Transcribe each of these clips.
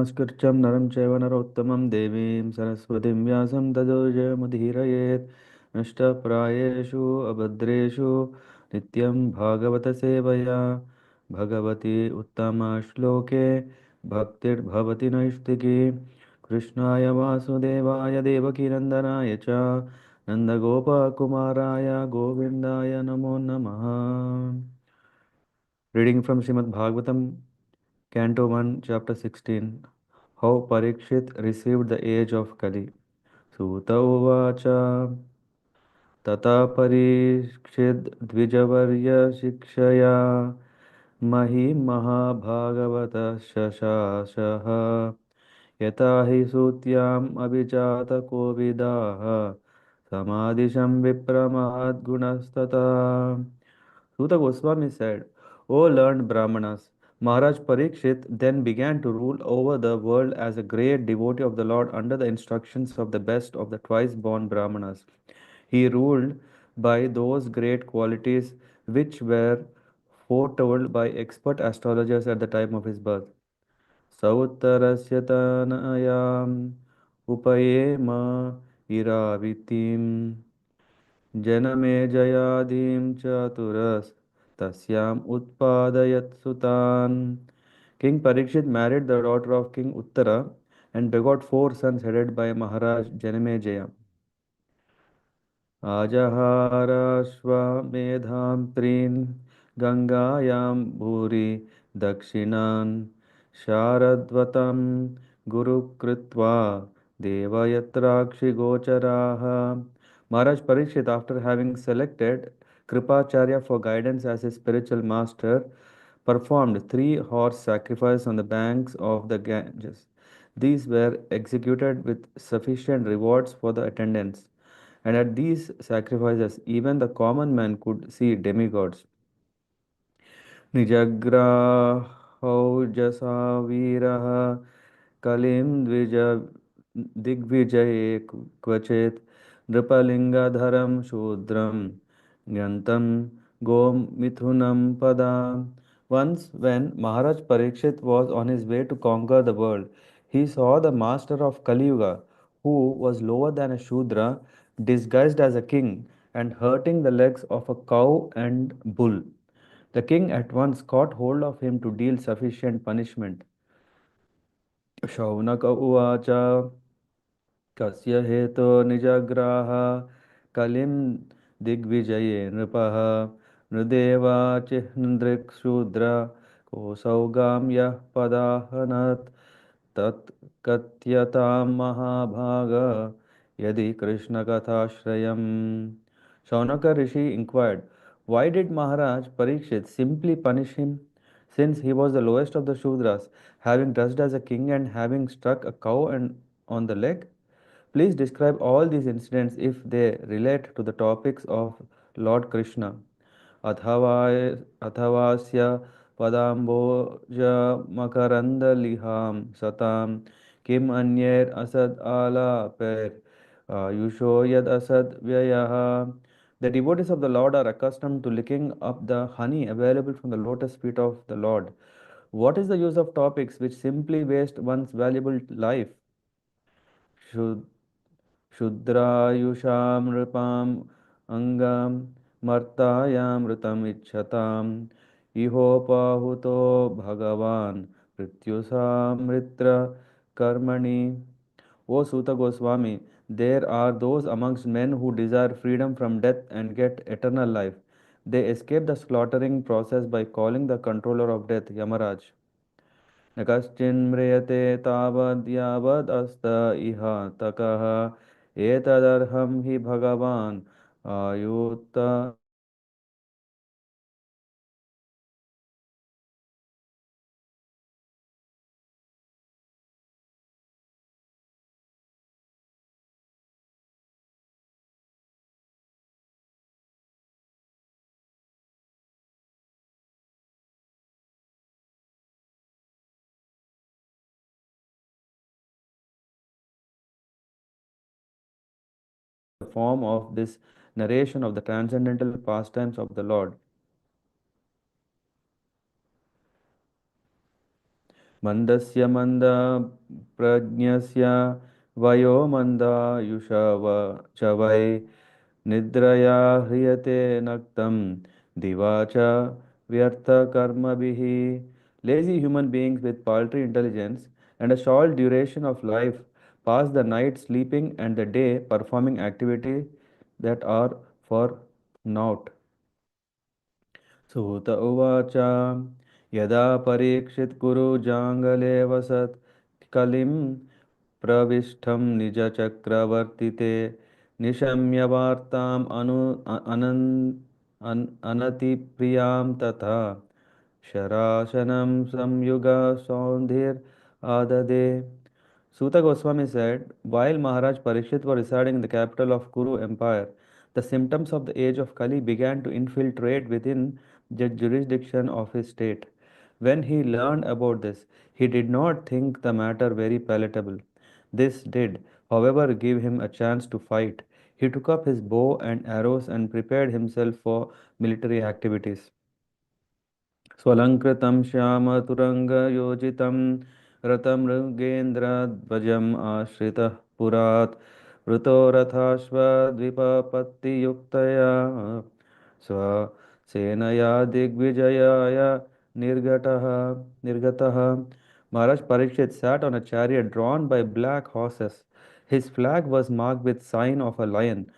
नमस्कृत्यं नरं चैव नरोत्तमं देवीं सरस्वतीं व्यासं ततो जयमुदीरयेत् नष्टप्रायेषु अभद्रेषु नित्यं भागवतसेवया भगवती उत्तमश्लोके भक्तिर्भवति नैष्टिकी कृष्णाय वासुदेवाय देवकीनन्दनाय च नन्दगोपकुमाराय गोविन्दाय नमो नमः. Reading from Srimad Bhagavatam, Canto 1, Chapter 16. How Parīkṣit received the age of Kali. Sūta uvaca tata Parīkṣit dvijavarya shikshaya mahi mahabhagavata shashashaha yata hi sutyam abhijata kovidaha samadhisham vipramat gunastata. Suta Goswami said, O learned Brahmanas, Maharaj Parikshit then began to rule over the world as a great devotee of the Lord under the instructions of the best of the twice born Brahmanas. He ruled by those great qualities which were foretold by expert astrologers at the time of his birth. Sautarasya tanayam upayema iravitim जनमे जयाधिं चतुरस् tasyam utpadayat sutan. King Parikshit married the daughter of King Uttara and begot four sons headed by Maharaj Janamejaya. Ajaharashvamedham trin Gangayam bhuri dakshinan Sharadvatam Guru Kritva Devayatrakshi Gocharaha. Maharaj Parikshit, after having selected Kripacharya for guidance as his spiritual master, performed three horse sacrifices on the banks of the Ganges. These were executed with sufficient rewards for the attendants, and at these sacrifices, even the common man could see demigods. निजग्राहौजसा वीरः कलिं दिग्विजये क्वचित् नृपलिङ्गधरं शूद्रं ज्ञन्तं गोमिथुनं पदा. Once, when Maharaj Parikshit was on his way to conquer the world, he saw the master of Kali Yuga, who was lower than a Shudra, disguised as a king and hurting the legs of a cow and bull. The king at once caught hold of him to deal sufficient punishment. Shaunaka uvacha kasya heto nijagraha kalim digvijaye nripaha nrideva chihnandrik shudra kosaugam yah padahanat tat katyatam mahabhaga yadi krishna kathashrayam. Shaunaka Rishi inquired, why did Maharaj Parikshit simply punish him, since he was the lowest of the Shudras, having dressed as a king and having struck a cow and on the leg? Please describe all these incidents if they relate to the topics of Lord Krishna. अथवास्य पदाम्बोजमकरन्दलिहां सतां किम् अन्यैर् असद् आलापैर् आयुषो यद् असद् व्ययः. The devotees of the Lord are accustomed to licking up the honey available from the lotus feet of the Lord. What is the use of topics which simply waste one's valuable life? Shudrayusham nripam angam martayamritam ichhatam ihopahuto bhagavan prithyusamritra karmani. O Suta Goswami, there are those amongst men who desire freedom from death and get eternal life. They escape the slaughtering process by calling the controller of death, Yamaraj. न कश्चिन्म्रियते तावद् यावद् अस्त इह तकः एतदर्हं हि भगवान् आयुक्त. The form of this narration of the transcendental pastimes of the Lord. Mandasya manda prajnasya vayo manda yushava chavai nidraya hriyate naktam divacha vyartha karma bihi. Lazy human beings with paltry intelligence and a short duration of life pass the night sleeping and the day performing activity that are for naught. सूत उवाच यदा परीक्षित् कुरु जाङ्गले वसत् कलिं प्रविष्टं निजचक्रवर्तिते निशम्य वार्ताम् अनतिप्रियां तथा शरासनं संयुगसौन्धिर् आददे. Suta Goswami said, while Maharaj Parīkṣit was residing in the capital of Kuru Empire, the symptoms of the age of Kali began to infiltrate within the jurisdiction of his state. When he learned about this, he did not think the matter very palatable. This did, however, give him a chance to fight. He took up his bow and arrows and prepared himself for military activities. स्वलङ्कृतं श्यामतुरङ्गयोजितं रथमृगेन्द्रध्वजम् आश्रितः पुरात् वृतो रथाश्वद्विपपत्तियुक्तया स्वसेनया दिग्विजयाय निर्गतः निर्गतः. Maharaj Parikshit sat on a chariot drawn by black horses. His flag was marked with sign of a lion.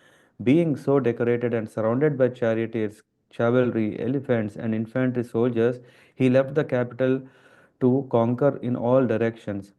Being so decorated and surrounded by charioteers, cavalry, elephants, and infantry soldiers, he left the capital to conquer in all directions.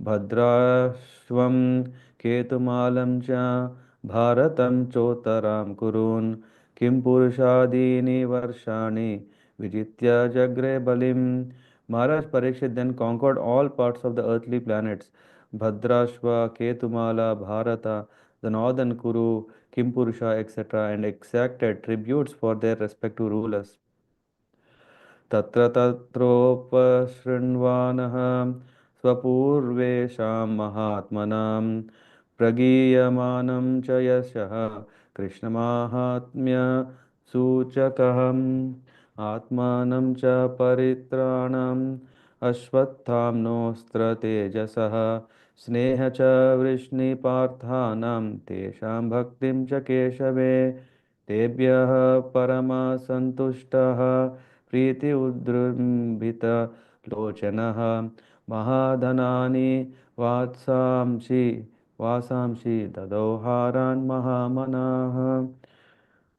Bhadrashvam Ketumalam cha Bharatam Chotaram Kurun Kim Purushadini Varshani Vijitya Jagre Balim. Maharaj Parikshit then conquered all parts of the earthly planets Bhadrashva, Ketumala, Bharata, the northern Kuru, Kimpurusha, etc., and exacted tributes for their respective rulers. तत्र तत्रोपशृण्वानः स्वपूर्वेषां महात्मनां प्रगीयमानं च यशः कृष्णमाहात्म्य सूचकम् आत्मानं च परित्राणम् अश्वत्थाम्नोऽस्त्रतेजसः स्नेह च वृष्णिपार्थानां तेषां भक्तिं च केशवे तेभ्यः परमसन्तुष्टः प्रीति उद्रम्भित लोचनः महाधनानि वात्सांसि वासांसि ददौहारान् महामनाः.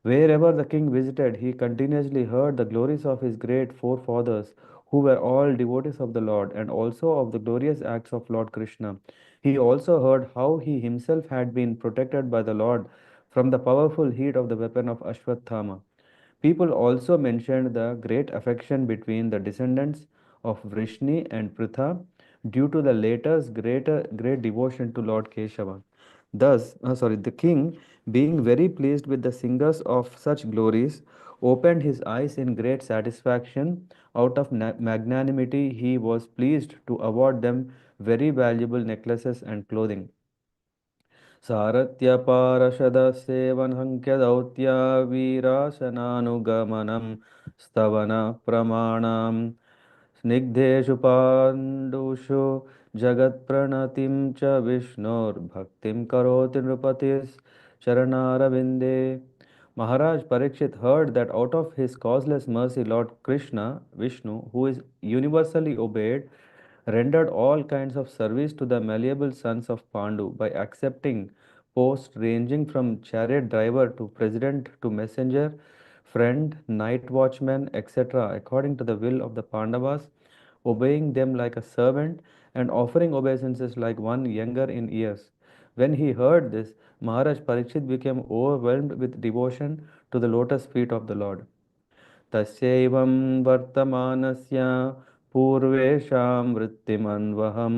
Wherever the king visited, he continuously heard the glories of his great forefathers, who were all devotees of the Lord, and also of the glorious acts of Lord Krishna. He also heard how he himself had been protected by the Lord from the powerful heat of the weapon of Ashwathama. People also mentioned the great affection between the descendants of Vrishni and Pritha due to the latter's great devotion to Lord Keshava. The king, being very pleased with the singers of such glories, opened his eyes in great satisfaction. Out of magnanimity, he was pleased to award them very valuable necklaces and clothing. सारथ्यपारषदसेवनङ्क्यदौत्या वीरासनानुगमनं स्तवनप्रमाणां स्निग्धेषु पाण्डुषु जगत्प्रणतिं च विष्णोर्भक्तिं करोति नृपतिश्चरणारविन्दे. Maharaj Parikshit heard that out of his causeless mercy, Lord Krishna, Vishnu, who is universally obeyed, rendered all kinds of service to the malleable sons of Pandu by accepting posts ranging from chariot driver to president to messenger, friend, night watchman, etc., according to the will of the Pandavas, obeying them like a servant and offering obeisances like one younger in years. When he heard this, Maharaj Parikshit became overwhelmed with devotion to the lotus feet of the Lord. तस्यैवं वर्तमानस्य पूर्वेषां वृत्तिमन्वहं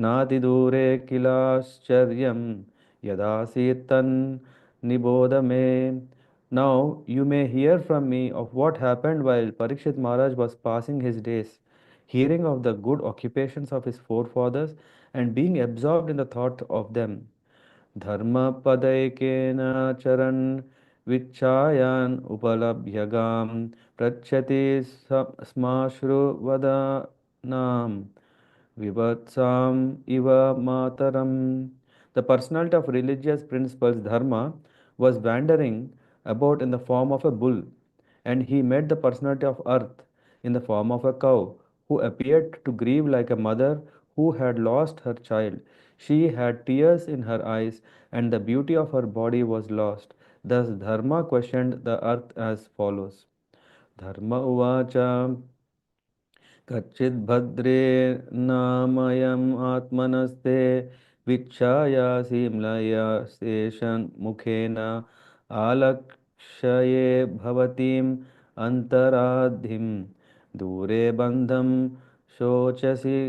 नातिदूरे किलाश्चर्यं यदासीत् तन्निबोध मे. Now you may hear from me of what happened while Parikshit Maharaj was passing his days, hearing of the good occupations of his forefathers and being absorbed in the thought of them. धर्मपदैकेन चरन् विच्छायान् उपलभ्य गां पृच्छति स्माश्रुवदनाम् Vivatsam iva mataram. The personality of religious principles Dharma was wandering about in the form of a bull, and he met the personality of earth in the form of a cow, who appeared to grieve like a mother who had lost her child. She had tears in her eyes, and the beauty of her body was lost. Thus Dharma questioned the earth as follows. Dharma uvacha कच्चिद्भद्रे नामयम् आत्मनस्ते वीक्षायासि म्लयस्तेषन् मुखेन आलक्ष्ये भवतीम् अन्तराधिं दूरे बन्धं शोचसि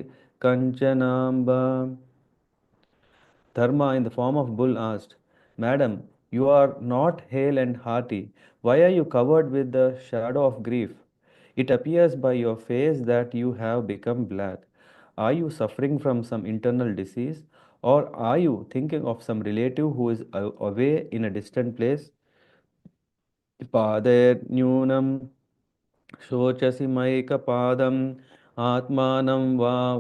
कञ्चनाम्ब. Dharma, in the form of bull, asked, Madam, you are not hale and hearty. Why are you covered with the shadow of grief? It appears by your face that you have become black. Are you suffering from some internal disease? Or are you thinking of some relative who is away in a distant place? पादैर्न्यूनं शोचसि मयिकपादम् आत्मानं वा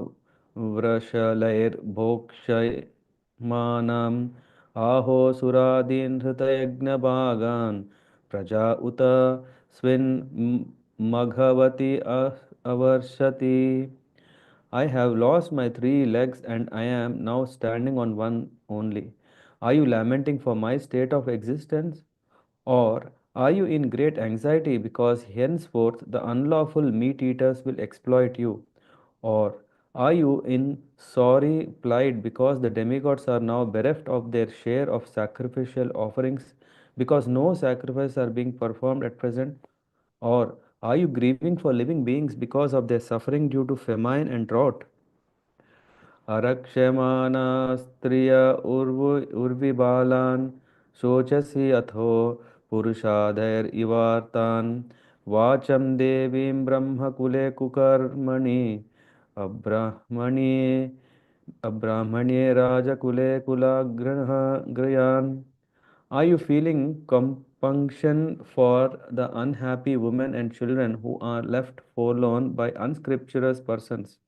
वृषलैर्भोक्ष्यमाणम् आहोसुरादीन् हृतयज्ञभागान् प्रजा उत स्विन् मघवति अवर्षति. I have lost my three legs and I am now standing on one only. Are you lamenting for my state of existence? Or are you in great anxiety because henceforth the unlawful meat eaters will exploit you? Or are you in sorry plight because the demigods are now bereft of their share of sacrificial offerings because no sacrifices are being performed at present? Or are you grieving for living beings because of their suffering due to famine and drought? अरक्ष्यमाणा स्त्रिय उर्विबालान् शोचसि अथो पुरुषाधैरिवार्तान् वाचं देवीं ब्रह्मकुले कुकर्मणि अब्राह्मण्ये अब्राह्मण्ये राजकुले कुलाग्रह गृहान्. Are you feeling compunction for the unhappy women and children who are left forlorn by unscripturous persons?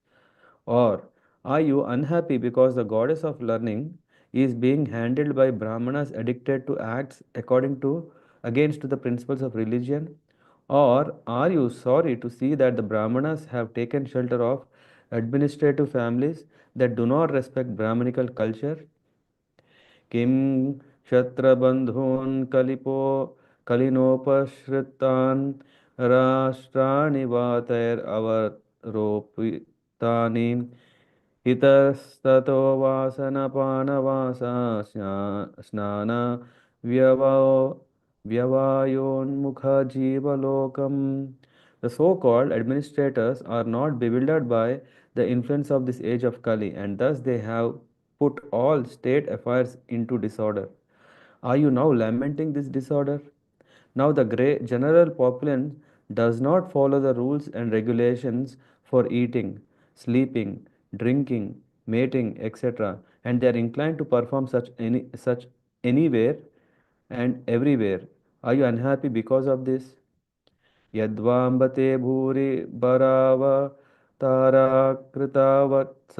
Or are you unhappy because the goddess of learning is being handled by Brahmanas addicted to acts according to against the principles of religion? Or are you sorry to see that the Brahmanas have taken shelter of administrative families that do not respect Brahmanical culture? किं क्षत्रबन्धून् कलिपो कलिनोपश्रितान् राष्ट्राणि वातैरवरोपितानि इतस्ततो वासनपानवासा स्नान व्यवो व्यवायोन्मुखजीवलोकम्. The so-called administrators are not bewildered by the influence of this age of Kali, and thus they have put all state affairs into disorder. Are you now lamenting this disorder? Now the general populace does not follow the rules and regulations for eating, sleeping, drinking, mating, etc., and they are inclined to perform such anywhere and everywhere. Are you unhappy because of this? यद्वाम्बते भूरि बरावतारा कृतावत्स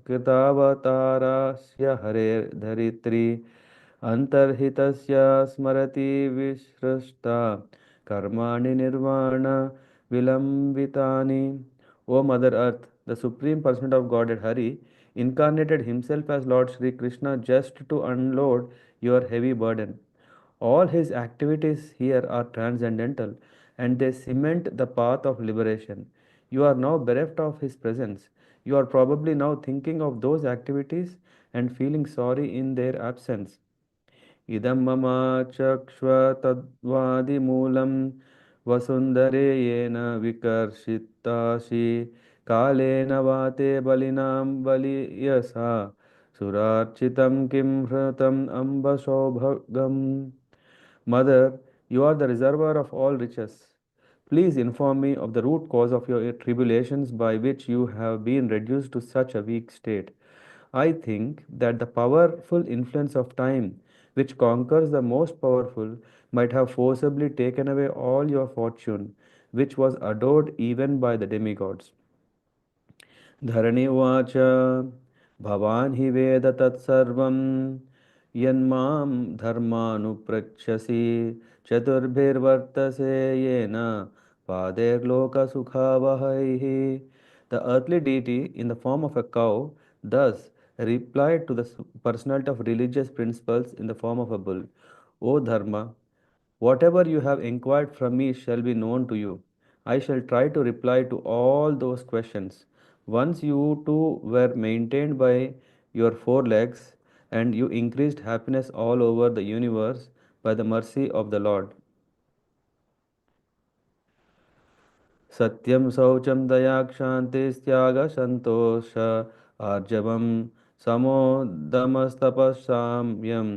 कृतावतारास्य हरेर्धरित्री अन्तर्हितस्य स्मरति विसृष्टा कर्माणि निर्वाण विलम्बितानि. O Mother Earth, the Supreme Personality of Godhead Hari incarnated himself as Lord Sri Krishna just to unload your heavy burden. All his activities here are transcendental and they cement the path of liberation. You are now bereft of his presence. You are probably now thinking of those activities and feeling sorry in their absence. इदं मम चक्ष्व वसुन्धरे येन विकर्षितासि कालेन वाते बलिनां बलियसा सुरार्चितं किं हृतम् अम्बसौभगम्. Mother, you are the reservoir of all riches. Please inform me of the root cause of your tribulations by which you have been reduced to such a weak state. I think that the powerful influence of time, which conquers the most powerful, might have forcibly taken away all your fortune, which was adored even by the demigods. धरणी उवाच भवान् हि वेद तत्सर्वं यन्मां धर्मानुपृच्छसि चतुर्भिर्वर्तसे येन पादैर्लोकसुखावहैः. The earthly deity, in the form of a cow, thus replied to the personality of religious principles in the form of a bull. O Dharma, whatever you have inquired from me shall be known to you. I shall try to reply to all those questions. Once you two were maintained by your four legs, and you increased happiness all over the universe by the mercy of the Lord. सत्यं शौचं दया क्षान्तिस्त्यागसन्तोष आर्जवं समोदमस्तपःसाम्यं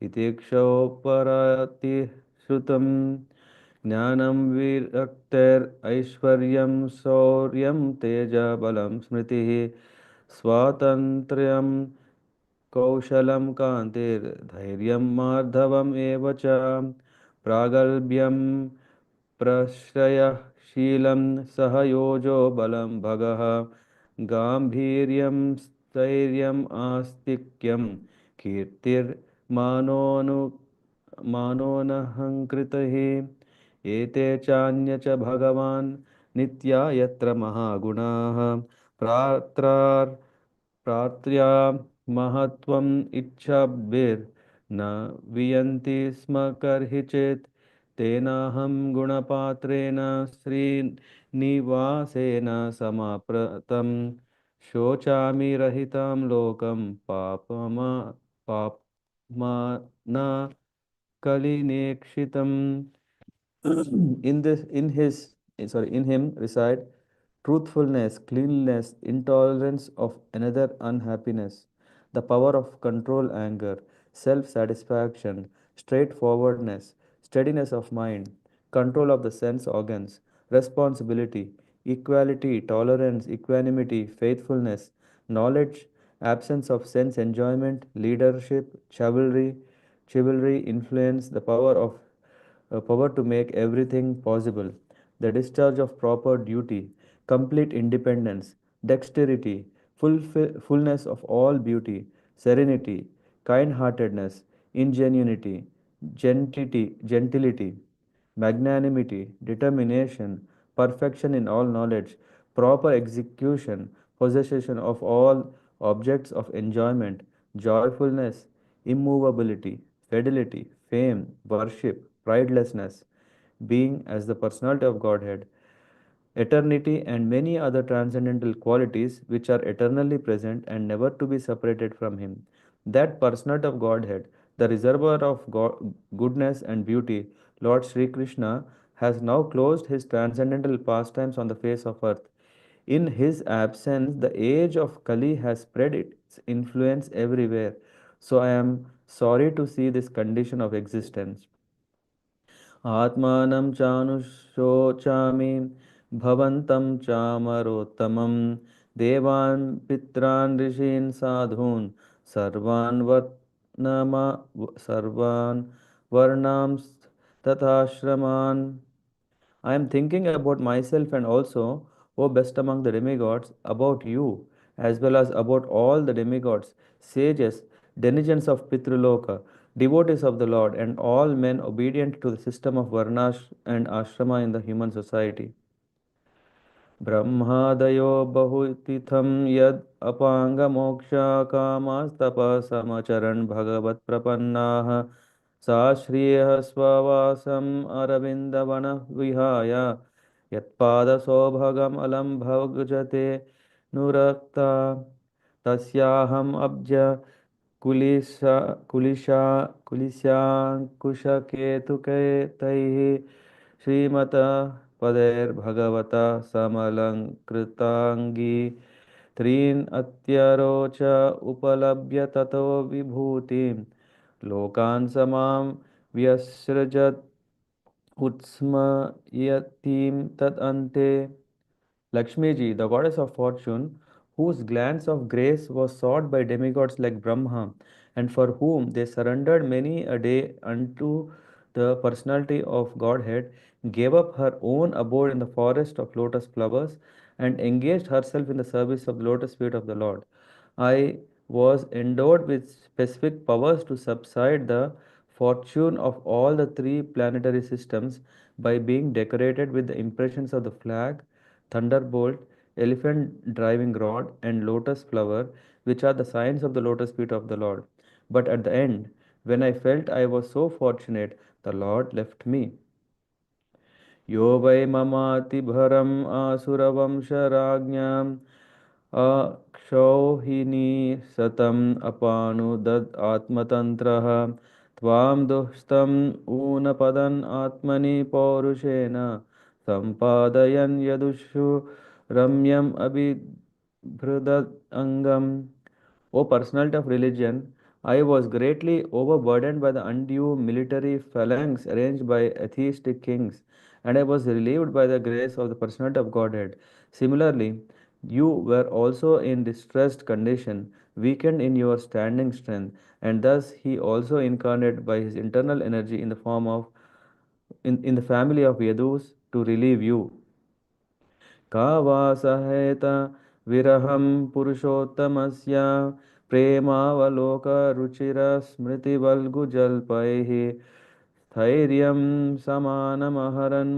तितिक्षोपरतिश्रुतं ज्ञानं विरक्तिरैश्वर्यं शौर्यं तेजबलं स्मृतिः स्वातन्त्र्यं कौशलं कान्तिर्धैर्यं मार्धवम् एव च प्रागल्भ्यं प्रश्रयशीलं सहयोजो बलं भगः गाम्भीर्यं स्थैर्यम् आस्तिक्यं कीर्तिर्मानोनु मानोनहङ्कृतिः एते चान्य च भगवान् नित्या यत्र महागुणाः प्रात्रार् प्रार्त्या महत्त्वम् इच्छाभिर्न वियन्ति स्म कर्हिचित् तेनाहं गुणपात्रेण श्रीनिवासेन समाप्रतं शोचामि रहितं लोकं पाप्मा न कलिनेक्षितम्. In him reside truthfulness, cleanliness, intolerance of another unhappiness, the power of control anger, self-satisfaction, straightforwardness, steadiness of mind, control of the sense organs, responsibility, equality, tolerance, equanimity, faithfulness, knowledge, absence of sense enjoyment, leadership, chivalry, influence, the power to make everything possible, the discharge of proper duty, complete independence, dexterity, fullness of all beauty, serenity, kind heartedness, ingenuity, gentility, magnanimity, determination, perfection in all knowledge, proper execution, possession of all objects of enjoyment, joyfulness, immovability, fidelity, fame, worship, pridelessness, being as the personality of Godhead, eternity, and many other transcendental qualities which are eternally present and never to be separated from Him. That personality of Godhead, the reservoir of goodness and beauty, Lord Sri Krishna, has now closed his transcendental pastimes on the face of earth. In his absence, the age of Kali has spread its influence everywhere. So I am sorry to see this condition of existence. आत्मानं चानुशोचामि भवन्तं चामरोत्तमं देवान् पित्रान् ऋषीन् साधून् सर्वान् वर्णांस्तथाश्रमान्. I am thinking about myself and also, O best among the demigods, about you, as well as about all the demigods, sages, denizens of Pitraloka, devotees of the Lord, and all men obedient to the system of Varnash and Ashrama in the human society. ब्रह्मादयो बहुतिथं यद् अपाङ्गमोक्षकामास्तपसमचरन् भगवत्प्रपन्नाः साश्रियः स्ववासम् अरविन्दवनः विहाय यत्पादसौभगमलं भोगजते नुरक्ता तस्याहम् अब्ज कुलिशा कुलिशा कुलिशाङ्कुशकेतुकैः श्रीमतः पदैर्भगवता समलङ्कृताङ्गी त्रीन् अत्यरोच उपलभ्य ततो विभूतिं लोकान् समां व्यसृजत् उत्स्मयतीं तदन्ते. Lakshmi ji, the goddess of fortune, whose glance of grace was sought by demigods like Brahma, and for whom they surrendered many a day unto the personality of Godhead, gave up her own abode in the forest of lotus flowers and engaged herself in the service of the lotus feet of the Lord. I was endowed with specific powers to subside the fortune of all the three planetary systems by being decorated with the impressions of the flag, thunderbolt, elephant driving rod, and lotus flower, which are the signs of the lotus feet of the Lord. But at the end, when I felt I was so fortunate, the Lord left me. यो वै ममातिभरम् आसुरवंशराज्ञाम् अक्षौहिणी सतम् अपानुदत् आत्मतन्त्रः त्वां दुःस्थम् ऊनपदन् आत्मनि पौरुषेण सम्पादयन् यदुषु रम्यम् अभिभृदत् अङ्गम्. O personality of religion, I was greatly overburdened by the undue military phalanx arranged by atheistic kings, and I was relieved by the grace of the personality of Godhead. Similarly, you were also in distressed condition, weakened in your standing strength, and thus he also incarnated by his internal energy in the form of in the family of Yadus to relieve you. का वा सहेत विरहं पुरुषोत्तमस्य प्रेमावलोकरुचिरस्मृतिवल्गुजल्पैः स्थैर्यं समानमहरन्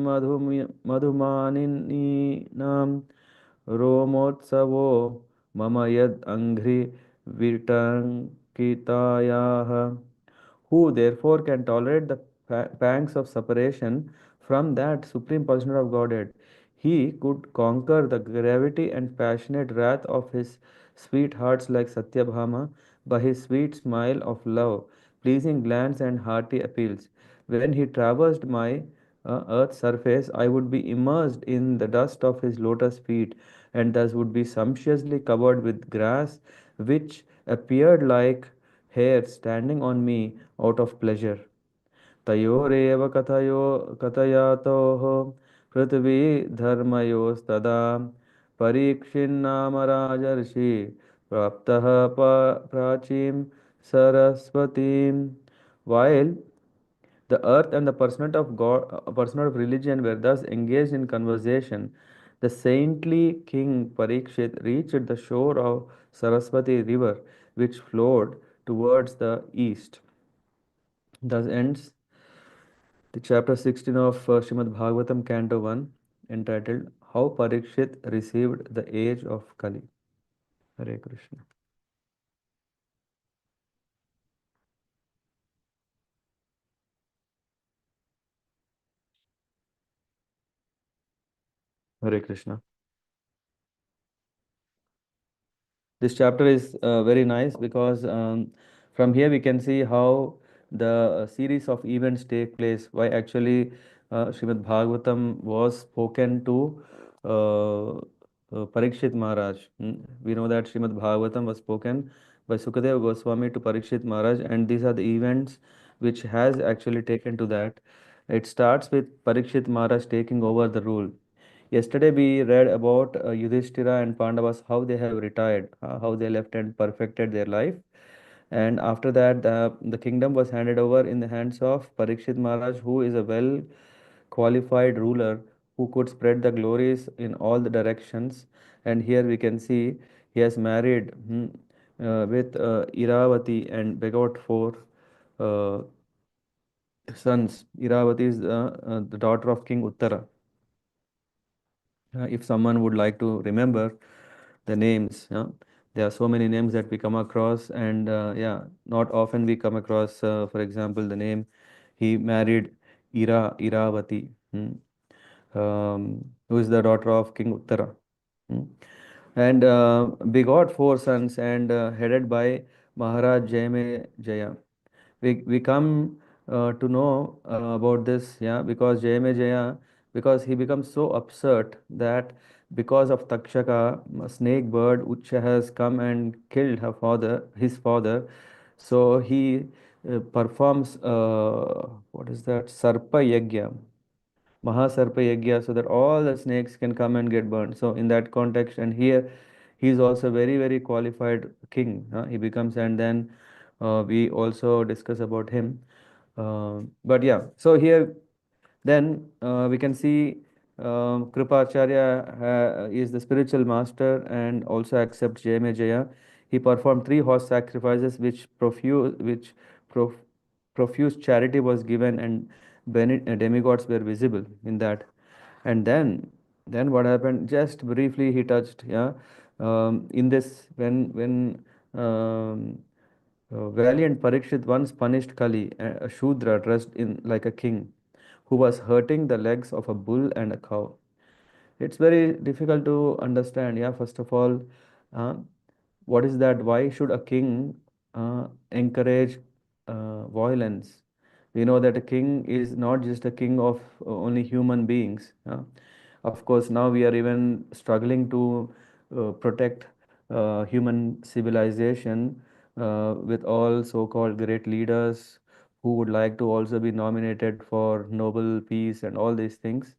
मधुमानिनीनां रोमोत्सवो मम यद् अङ्घ्रि विटङ्कितायाः. Who therefore can tolerate the pangs of separation from that supreme person of Godhead? He could conquer the gravity and passionate wrath of his sweethearts like Satyabhama by his sweet smile of love, pleasing glance, and hearty appeals. When he traversed my earth's surface, I would be immersed in the dust of his lotus feet, and thus would be sumptuously covered with grass, which appeared like hair standing on me out of pleasure. तयोरेव कथयातोः पृथ्वी धर्मयोस्तदा परीक्षिन्नाम राजर्षि प्राप्तः प्राचीं सरस्वतीम्. While the earth and the personality of God, personality of religion were thus engaged in conversation, the saintly king Parīkṣit reached the shore of Saraswati river, which flowed towards the east. Thus ends the chapter 16 of Srimad Bhagavatam, Canto 1, entitled How Parikshit Received the Age of Kali. Hare Krishna. Hare Krishna. This chapter is very nice because from here we can see how the series of events take place, why actually Srimad Bhagavatam was spoken to Parikshit Maharaj. We know that Srimad Bhagavatam was spoken by Sukadeva Goswami to Parikshit Maharaj, and these are the events which has actually taken to that. It starts with Parikshit Maharaj taking over the rule. Yesterday we read about Yudhishthira and Pandavas, how they have retired, how they left and perfected their life. And after that, the kingdom was handed over in the hands of Parikshit Maharaj, who is a well qualified ruler who could spread the glories in all the directions. And here we can see he has married with Iravati and begot four uh, sons. Iravati is the daughter of King Uttara. If someone would like to remember the names, there are so many names that we come across, and not often we come across, for example, the name he married Iravati, who is the daughter of King Uttara, hmm, and begot four sons, and headed by Maharaj Jayame Jaya. We come to know about this, because Jayame Jaya, because he becomes so upset that because of Takshaka, a snake bird Ucha has come and killed his father. So he performs what is that? Sarpa Yagya, Mahasarpa Yagya, so that all the snakes can come and get burned. So in that context, and here he is also very very qualified king. He becomes, and then we also discuss about him. But yeah, so here then we can see. Kripacharya is the spiritual master and also accepts Jayame Jaya. He performed three horse sacrifices, which prof, profuse charity was given, and demigods were visible in that. And then what happened? Just briefly, he touched, yeah, in this when valiant Parīkṣit once punished Kali, a Shudra dressed in like a king, who was hurting the legs of a bull and a cow. It's very difficult to understand. Yeah, first of all, uh, what is that? Why should a king encourage violence? We know that a king is not just a king of only human beings. Of course, now we are even struggling to protect human civilization with all so-called great leaders who would like to also be nominated for Nobel Peace and all these things.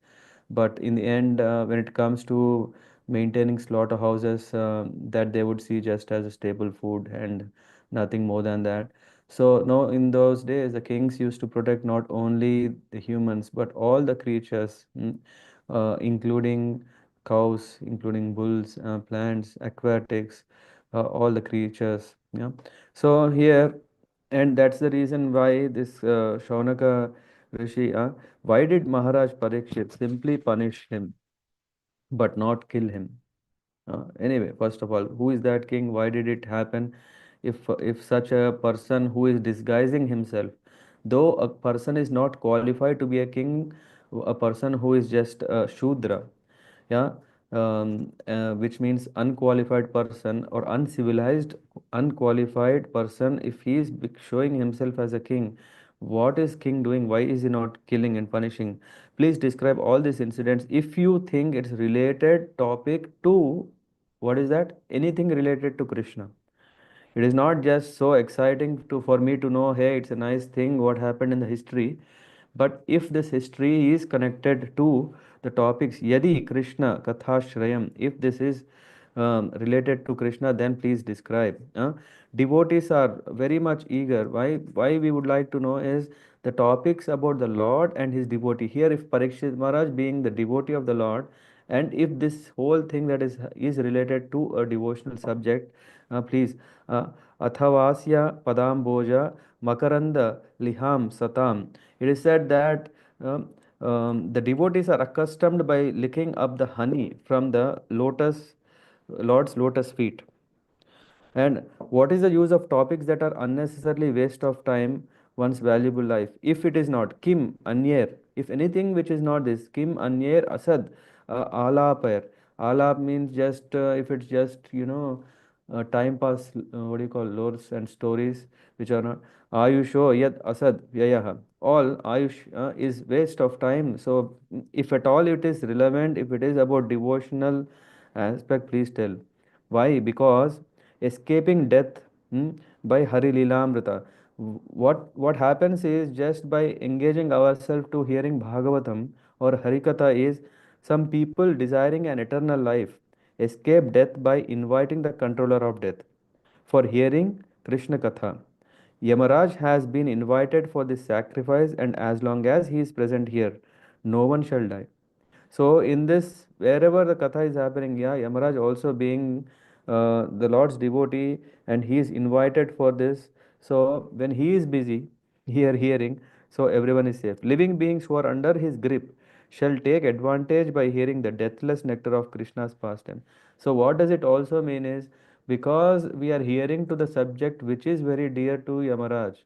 But in the end, when it comes to maintaining slaughterhouses, that they would see just as a staple food and nothing more than that. So, no, in those days, the kings used to protect not only the humans but all the creatures, including cows, including bulls, plants, aquatics, all the creatures. Yeah. So here, and that's the reason why this Shaunaka Rishi, why did Maharaj Parikshit simply punish him but not kill him? Anyway, first of all, who is that king? Why did it happen? If such a person who is disguising himself, though a person is not qualified to be a king, a person who is just a Shudra, yeah, which means unqualified person or uncivilized, unqualified person, if he is showing himself as a king, what is king doing? Why is he not killing and punishing? Please describe all these incidents if you think it's related topic to what is that? Anything related to Krishna. It is not just so exciting to for me to know, hey, it's a nice thing what happened in the history. But if this history is connected to the topics Yadi Krishna Kathashrayam, if this is related to Krishna, then please describe. Devotees are very much eager. Why we would like to know is the topics about the Lord and his devotee. Here, if Parikshit Maharaj being the devotee of the Lord, and if this whole thing that is related to a devotional subject, please. Uh, Athavasya Padamboja Makaranda Liham Satam. It is said that the devotees are accustomed by licking up the honey from the Lord's lotus feet. And what is the use of topics that are unnecessarily waste of time, one's valuable life? If it is not Kim Anyer, if anything which is not this Kim Anyer Asad Alapayar. Alap means just if it's just time pass. What do you call lores and stories which are not Ayusho Yad Asad Vyayaha. All Ayush is waste of time. So if at all it is relevant, if it is about devotional aspect, please tell. Why? Because escaping death by Hari Leelamrita. What happens is just by engaging ourselves to hearing Bhagavatam or Harikatha is some people desiring an eternal life escape death by inviting the controller of death for hearing Krishna Katha. Yamaraj has been invited for this sacrifice, and as long as he is present here, no one shall die. So in this, wherever the katha is happening, yeah, Yamaraj also being the Lord's devotee, and he is invited for this. So when he is busy here hearing, so everyone is safe. Living beings who are under his grip shall take advantage by hearing the deathless nectar of Krishna's pastime. So what does it also mean is because we are hearing to the subject which is very dear to Yamaraj,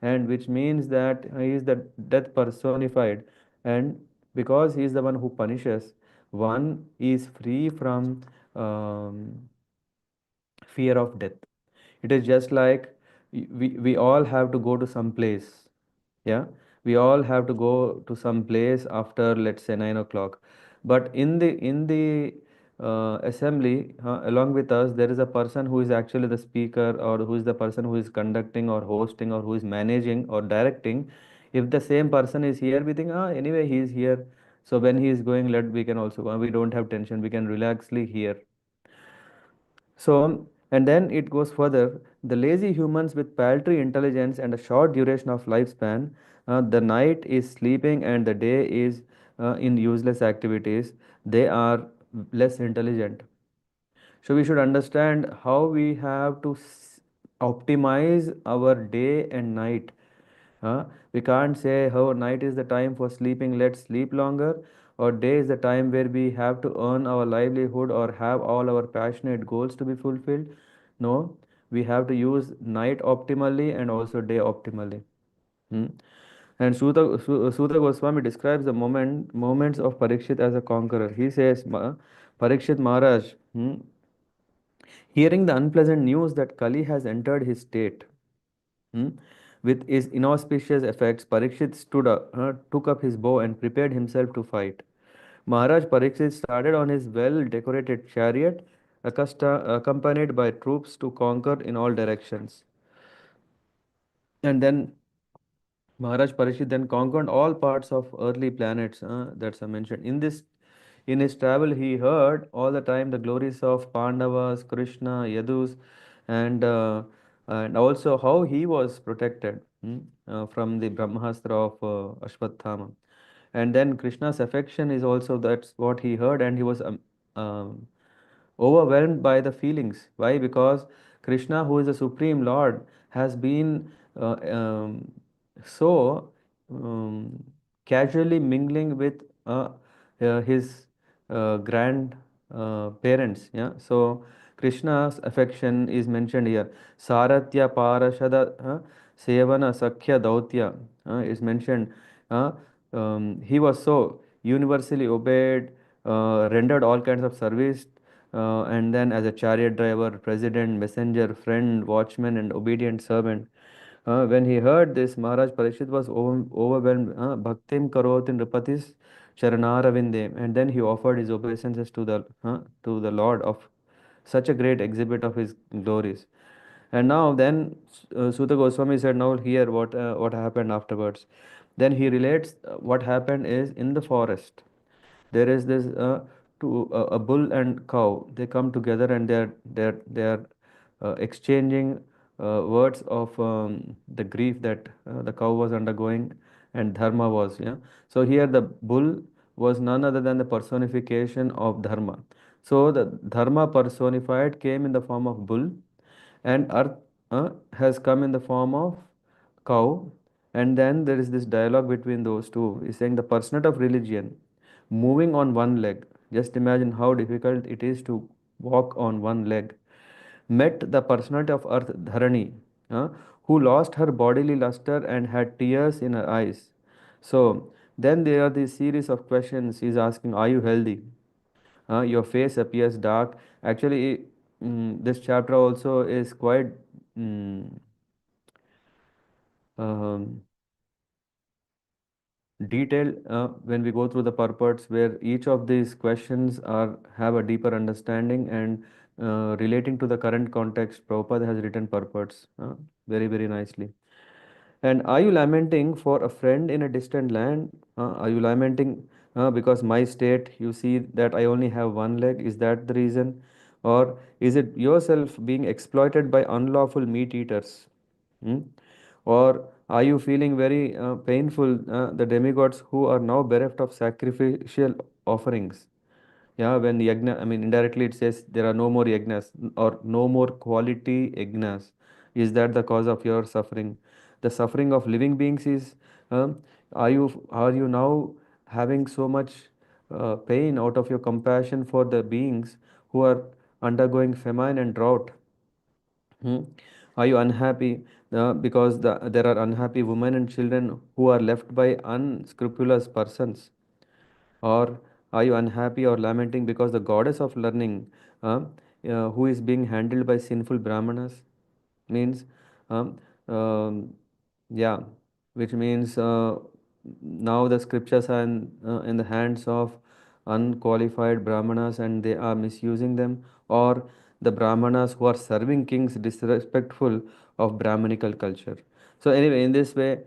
and which means that he is the death personified, and because he is the one who punishes, one is free from um, fear of death. It is just like we all have to go to some place. Yeah, we all have to go to some place after, let's say, 9 o'clock. But in the assembly, along with us, there is a person who is actually the speaker, or who is the person who is conducting or hosting or who is managing or directing. If the same person is here, we think, anyway, he is here. So when he is going, let we can also go. We don't have tension. We can relaxly hear. So, and then it goes further. The lazy humans with paltry intelligence and a short duration of lifespan, the night is sleeping and the day is in useless activities, they are less intelligent. So we should understand how we have to optimize our day and night. We can't say, oh, night is the time for sleeping, let's sleep longer, or day is the time where we have to earn our livelihood or have all our passionate goals to be fulfilled. No, we have to use night optimally and also day optimally. Hmm. And Suta Goswami describes the moments of Parikshit as a conqueror. He says, Parikshit Maharaj, hearing the unpleasant news that Kali has entered his state, Hmm? with his inauspicious effects, Parikshit stood up, took up his bow and prepared himself to fight. Maharaj Parikshit started on his well-decorated chariot, accompanied by troops to conquer in all directions. And then Maharaj Parikshit then conquered all parts of earthly planets that's mentioned. In his travel, he heard all the time the glories of Pandavas, Krishna, Yadus, and also how he was protected from the Brahmastra of Ashwatthama. And then Krishna's affection is also that's what he heard, and he was um, overwhelmed by the feelings. Why? Because Krishna, who is the Supreme Lord, has been so um, casually mingling with his grand parents. Yeah. So Krishna's affection is mentioned here. Saratya Parashada Sevana Sakhya Dautya is mentioned. Uh, he was so universally obeyed, rendered all kinds of service, and then as a chariot driver, president, messenger, friend, watchman, and obedient servant. When he heard this, Maharaj Parikshit was overwhelmed. Bhaktim karotin Nripatis Sharanaravinde, and then he offered his obeisances to the Lord of such a great exhibit of his glories. And now then Suta Goswami said, now here what happened afterwards. Then he relates what happened is in the forest. There is this a bull and cow. They come together and they're exchanging words of the grief that the cow was undergoing and dharma was. Yeah. So here the bull was none other than the personification of dharma. So the dharma personified came in the form of bull, and earth has come in the form of cow. And then there is this dialogue between those two. He's saying the personate of religion moving on one leg. Just imagine how difficult it is to walk on one leg. Met the personality of earth Dharani, who lost her bodily luster and had tears in her eyes. So then there are these series of questions. He's asking, are you healthy? Your face appears dark. Actually, this chapter also is quite mm, um, detailed when we go through the purports, where each of these questions are have a deeper understanding and relating to the current context. Prabhupada has written purports very nicely. And are you lamenting for a friend in a distant land? Are you lamenting because my state, you see that I only have one leg? Is that the reason? Or is it yourself being exploited by unlawful meat eaters? Hmm? Or are you feeling very painful, the demigods who are now bereft of sacrificial offerings? Yeah, when yagna, I mean, indirectly it says there are no more yagnas or no more quality yagnas. Is that the cause of your suffering? The suffering of living beings is, um, are you now having so much pain out of your compassion for the beings who are undergoing famine and drought? Hmm? Are you unhappy because there are unhappy women and children who are left by unscrupulous persons? Or are you unhappy or lamenting because the goddess of learning, uh, who is being handled by sinful brahmanas? Means, um, um, yeah, which means now the scriptures are in the hands of unqualified brahmanas and they are misusing them, or the brahmanas who are serving kings disrespectful of brahmanical culture. So anyway, in this way,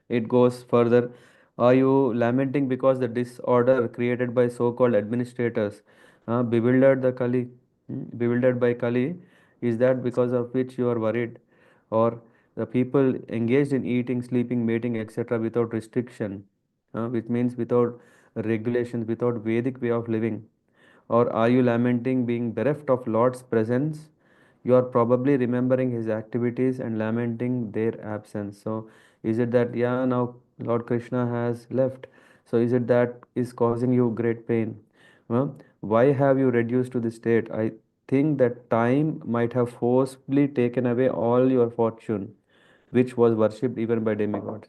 it goes further. Are you lamenting because the disorder created by so-called administrators bewildered the Kali, bewildered by Kali? Is that because of which you are worried? Or the people engaged in eating, sleeping, mating, etc. without restriction? which means without regulations, without Vedic way of living? Or are you lamenting being bereft of Lord's presence? You are probably remembering his activities and lamenting their absence. So, is it that, yeah, now Lord Krishna has left? So, is it that is causing you great pain? Why have you reduced to this state? I think that time might have forcibly taken away all your fortune, which was worshipped even by demigods.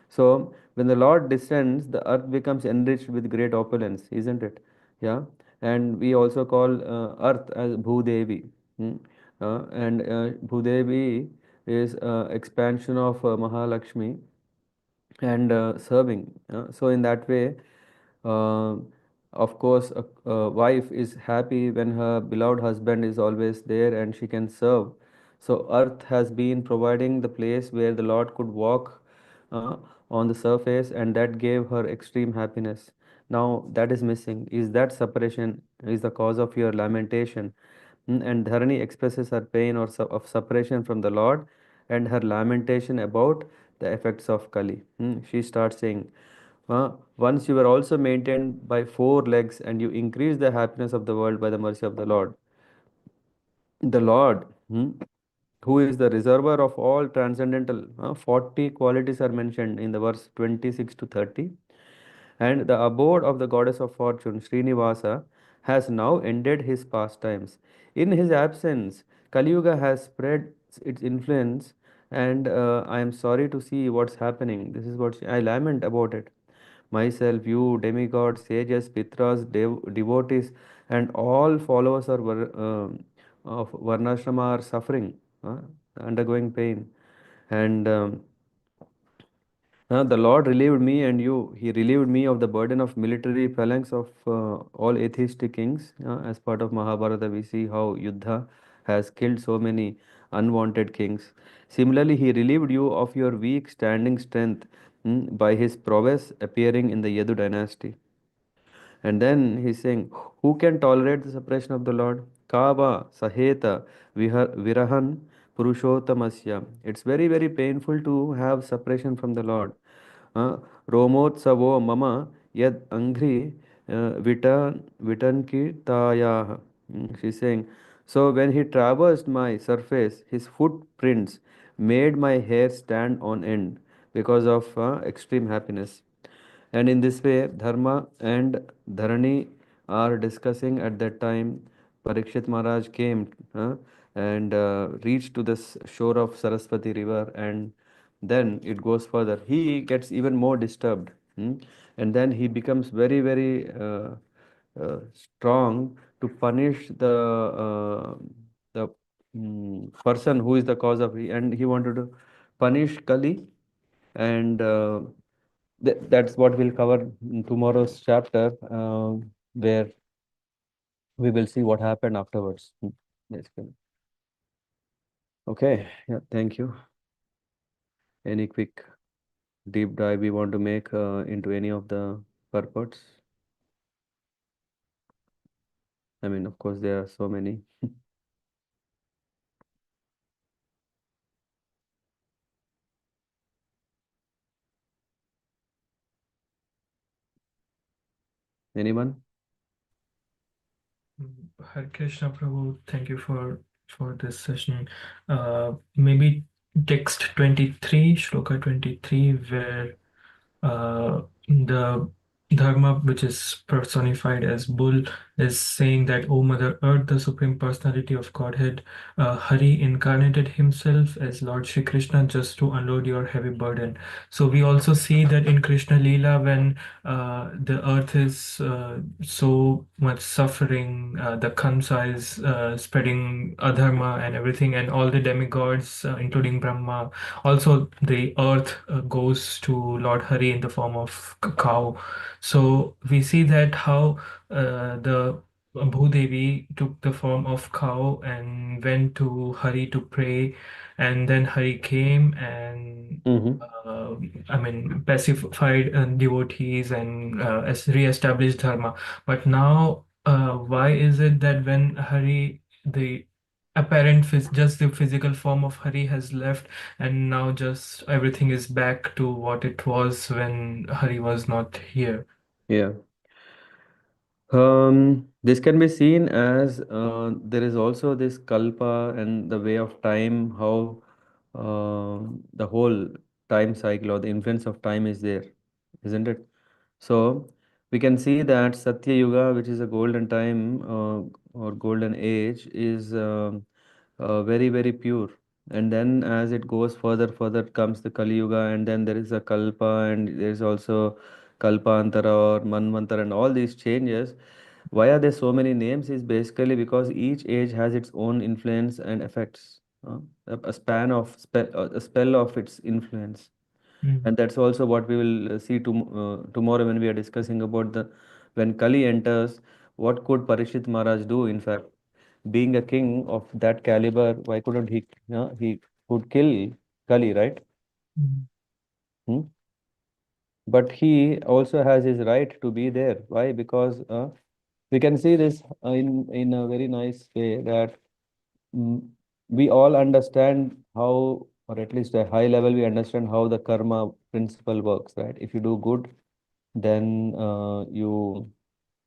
So when the Lord descends, the earth becomes enriched with great opulence, isn't it? Yeah. And we also call earth as Bhudevi. Hmm? And Bhudevi is expansion of Mahalakshmi and serving. So in that way, uh, of course, a wife is happy when her beloved husband is always there and she can serve. So earth has been providing the place where the Lord could walk uh, on the surface, and that gave her extreme happiness. Now that is missing. Is that separation is the cause of your lamentation? And Dharani expresses her pain of separation from the Lord and her lamentation about the effects of Kali. She starts saying, once you were also maintained by four legs and you increase the happiness of the world by the mercy of the Lord. The Lord, who is the reservoir of all transcendental, 40 qualities are mentioned in the verse 26 to 30. And the abode of the goddess of fortune, Srinivasa, has now ended his pastimes. In his absence, Kali Yuga has spread its influence, and I am sorry to see what's happening. This is what I lament about it. Myself, you, demigods, sages, pitras, devotees, and all followers of Varnashrama are suffering, uh, undergoing pain. And the Lord relieved me and you. He relieved me of the burden of military phalanx of all atheistic kings. As part of Mahabharata, we see how Yuddha has killed so many unwanted kings. Similarly, he relieved you of your weak standing strength by his prowess appearing in the Yadu dynasty. And then he's saying, who can tolerate the separation of the Lord? Kava, Saheta, Virahan, Purushottamasya. It's very, very painful to have separation from the Lord. Romotsavo mama yad angri vitankirtayah. She's saying, so when he traversed my surface, his footprints made my hair stand on end because of extreme happiness. And in this way, Dharma and Dharani are discussing at that time. Parīkṣit Maharaj came and reached to this shore of Saraswati river, and then it goes further. He gets even more disturbed, and then he becomes very, very strong to punish the person who is the cause of, and he wanted to punish Kali, and that's what we'll cover in tomorrow's chapter, where we will see what happened afterwards. Basically. Okay, yeah, thank you. Any quick deep dive we want to make into any of the purports? I mean, of course, there are so many. Anyone? Hare Krishna Prabhu, thank you for this session. Maybe text 23, shloka 23, where the Dharma, which is personified as bull, is saying that, O Mother Earth, the Supreme Personality of Godhead, Hari incarnated himself as Lord Shri Krishna just to unload your heavy burden. So we also see that in Krishna Leela, when the earth is so much suffering, the Kamsa is spreading adharma and everything, and all the demigods, including Brahma, also the earth goes to Lord Hari in the form of cow. So we see that how the Bhudevi took the form of cow and went to Hari to pray, and then Hari came and Mm-hmm. I mean pacified devotees and re-established dharma. But now, why is it that when Hari the just the physical form of Hari has left, and now just everything is back to what it was when Hari was not here. Yeah. This can be seen as there is also this kalpa and the way of time, how the whole time cycle or the influence of time is there, isn't it? So we can see that Satya Yuga, which is a golden time or golden age, is very, very pure. And then as it goes further comes the Kali Yuga, and then there is a Kalpa, and there is also Kalpantara or Manvantara, and all these changes. Why are there so many names? Is basically because each age has its own influence and effects. A span of a spell of its influence, Mm, and that's also what we will see tomorrow when we are discussing about the when Kali enters. What could Parishit Maharaj do? In fact, being a king of that caliber, why couldn't he? He could kill Kali, right? mm, Hmm? But he also has his right to be there. Why? Because we can see this in a very nice way that mm, we all understand how, or at least at high level, we understand how the karma principle works, right? If you do good, then you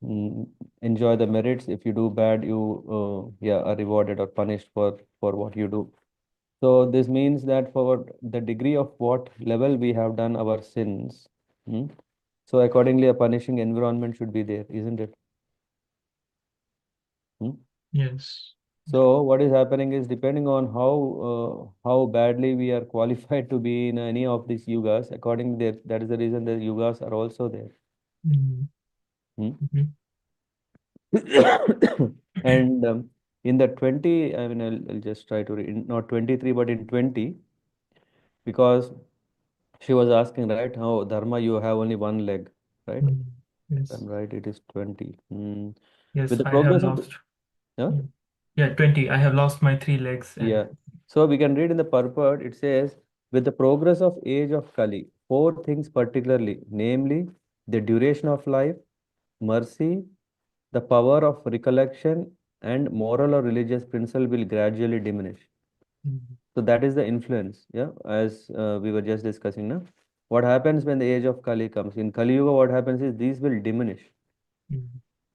mm, enjoy the merits. If you do bad, you yeah, are rewarded or punished for what you do. So this means that for the degree of what level we have done our sins, mm, so accordingly a punishing environment should be there, isn't it? Mm? yes. So what is happening is depending on how badly we are qualified to be in any of these yugas, according that is the reason the yugas are also there. Mm, Hmm? mhm, And in the 20, I mean, I'll just try to read, not 23, but in 20, because she was asking, right, how Dharma, you have only one leg, right? mm, If I'm yes. right, it is 20. With Yes, the I have progress of lost. yeah, Mm. Yeah, 20. I have lost my three legs and yeah. So we can read in the purport, it says, with the progress of age of Kali, four things particularly, namely the duration of life, mercy, the power of recollection, and moral or religious principle will gradually diminish. mm, So that is the influence, yeah, as we were just discussing now. What happens when the age of Kali comes? In Kali Yuga, what happens is these will diminish. mm,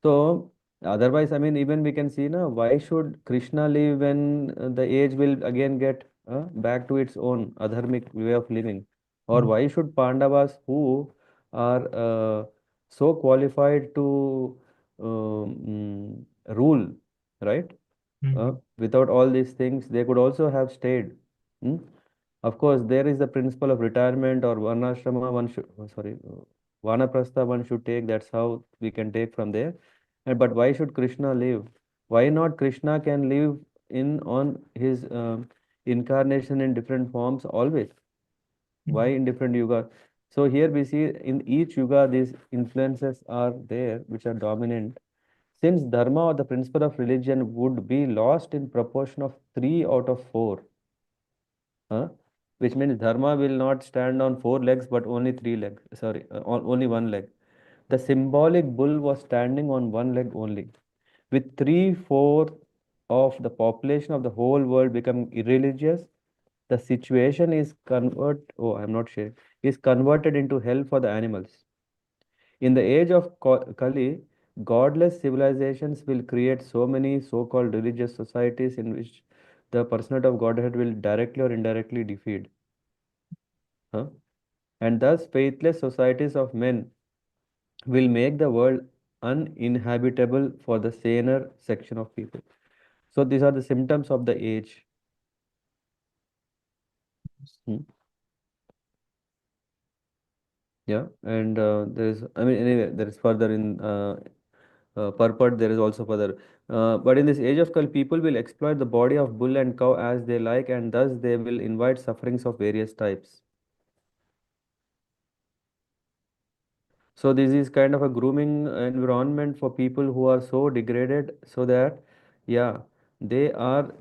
So otherwise, I mean, even we can see now, why should Krishna live when the age will again get back to its own adharmic way of living? Or mm, why should Pandavas who are so qualified to rule, right? mm, Without all these things, they could also have stayed. Hmm? Of course, there is the principle of retirement or varnashrama one should, vanaprastha one should take. That's how we can take from there. But why should Krishna live? Why not Krishna can live in on his incarnation in different forms always? Why mm, in different yuga? So here we see in each yuga these influences are there which are dominant. Since dharma or the principle of religion would be lost in proportion of 3 out of 4, huh? Which means dharma will not stand on 4 legs but only 3 legs. Sorry, only 1 leg. The symbolic bull was standing on 1 leg only. With three-fourths of the population of the whole world becoming irreligious, the situation is I'm not sure, is converted into hell for the animals. In the age of Kali, godless civilizations will create so many so-called religious societies in which the personhood of Godhead will directly or indirectly defeat. Huh? And thus, faithless societies of men will make the world uninhabitable for the saner section of people. So, these are the symptoms of the age. Hmm. Yeah, and there's, I mean, anyway, there is further in purport, there is also further. But in this age of Kal, people will exploit the body of bull and cow as they like, and thus they will invite sufferings of various types. So this is kind of a grooming environment for people who are so degraded, so that, yeah, they are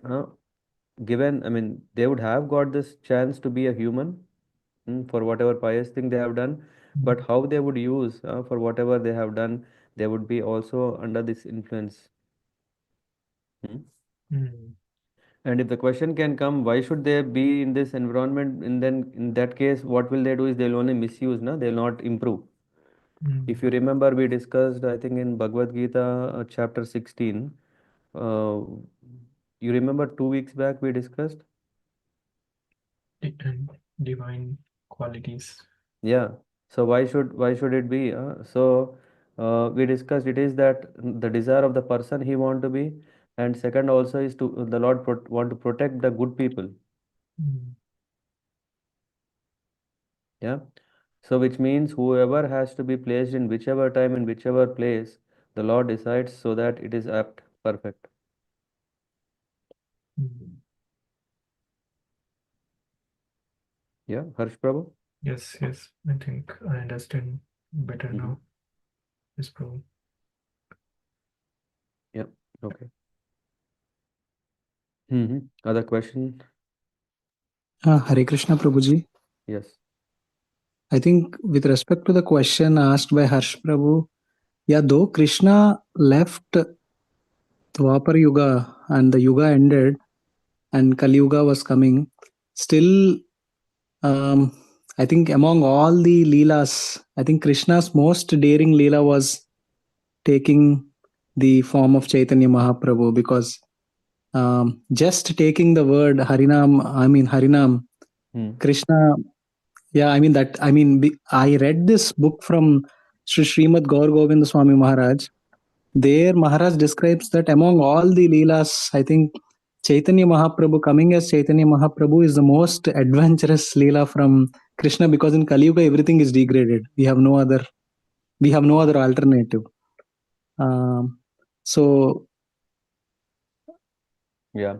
given, I mean, they would have got this chance to be a human for whatever pious thing they have done, but mm, how they would use for whatever they have done, they would be also under this influence. Mm. mm. And if the question can come, why should they be in this environment? And then in that case, what will they do is they'll only misuse, no? They'll not improve. If you Mm. remember, we discussed, I think, in Bhagavad Gita, chapter 16. Uh, you remember 2 weeks back we discussed? And divine qualities. Yeah. So why should it be? We discussed it is that the desire of the person he want to be, and second also is to the Lord want to protect the good people. Mm. Yeah. So which means whoever has to be placed in whichever time in whichever place, the Lord decides so that it is apt, perfect. Mm. Yeah, Harsh Prabhu. Yes, yes, I think I understand better Mm-hmm. now. Yes, Prabhu. Yeah. Okay. Mm-hmm. Other question? Hare Krishna Prabhuji. Yes. I think with respect to the question asked by Harsh Prabhu, yeah, though Krishna left Dwapar Yuga and the Yuga ended and Kali Yuga was coming, still, um, I think among all the Leelas, I think Krishna's most daring Leela was taking the form of Chaitanya Mahaprabhu because just taking the word Harinam, Hmm. Krishna. Yeah, I mean that. I read this book from Srimad Gaur Govinda Swami Maharaj. There, Maharaj describes that among all the Leelas, I think Chaitanya Mahaprabhu coming as Chaitanya Mahaprabhu is the most adventurous Leela from Krishna because in Kali Yuga everything is degraded. We have no other alternative. Um, so Yeah.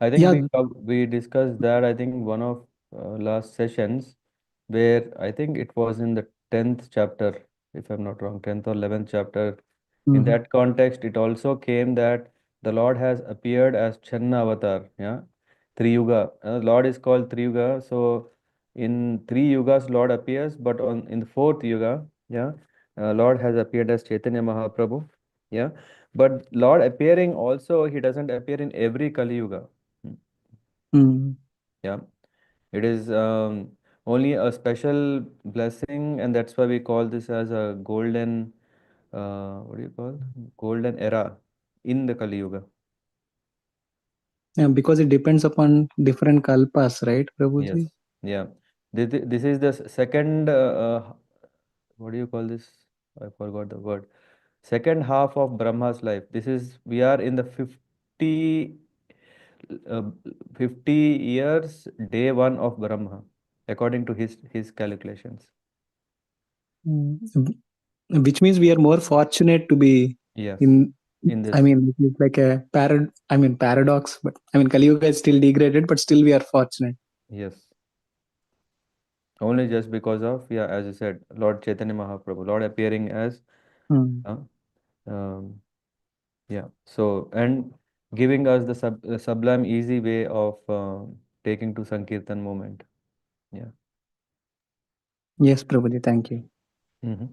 I think yeah. we discussed that, I think one of last sessions, where I think it was in the 10th chapter, if I'm not wrong, 10th or 11th chapter. In Mhm. that context, it also came that the Lord has appeared as Channa avatar. Yeah. Triyuga. Lord is called Triyuga. So in 3 yugas, Lord appears, but in the fourth yuga, yeah, Lord has appeared as Chaitanya Mahaprabhu. Yeah. But Lord appearing also, he doesn't appear in every Kali Yuga. Hmm. Mm. Yeah. It is only a special blessing, and that's why we call this as a golden, what do you call? Golden era in the Kali Yuga. Yeah, because it depends upon different kalpas, right, Yes. Prabhuji? Yeah. This is the second, what do you call this? I forgot the word. Second half of Brahma's life. We are in the uh, 50 years, day one of Brahma, according to his calculations. Mm. Which means we are more fortunate to be Yes. in. In I this. mean, it's like a paradox, but I mean, Kali Yuga is still degraded, but still we are fortunate. Yes. Only just because of, yeah, as you said, Lord Chaitanya Mahaprabhu, Lord appearing as, Mm. uh, um, yeah. So, and giving us the sublime, easy way of taking to Sankirtan moment. Yeah. Yes, Prabhuji, thank you. Hmm.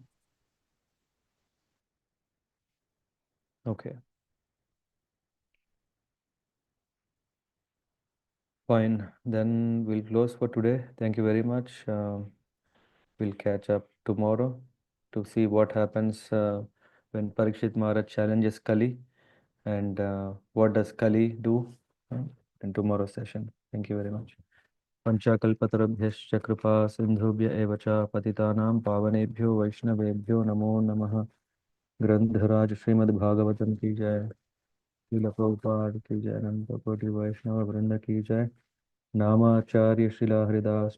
Okay. Fine. Then we'll close for today. Thank you very much. We'll catch up tomorrow to see what happens when Parīkṣit Maharaj challenges Kali, and what does Kali do in tomorrow's session. Thank you very much. Panchakalpatarabhyascha kripa sindhubhya eva cha patitanam pavanebhyo vaishnavebhyo namo namaha. ग्रंथराज Shrimad Bhagavatam की जय। श्रील प्रभुपाद की जय। अनंत कोटि वैष्णव वृंद की जय। नामाचार्य शिला हरिदास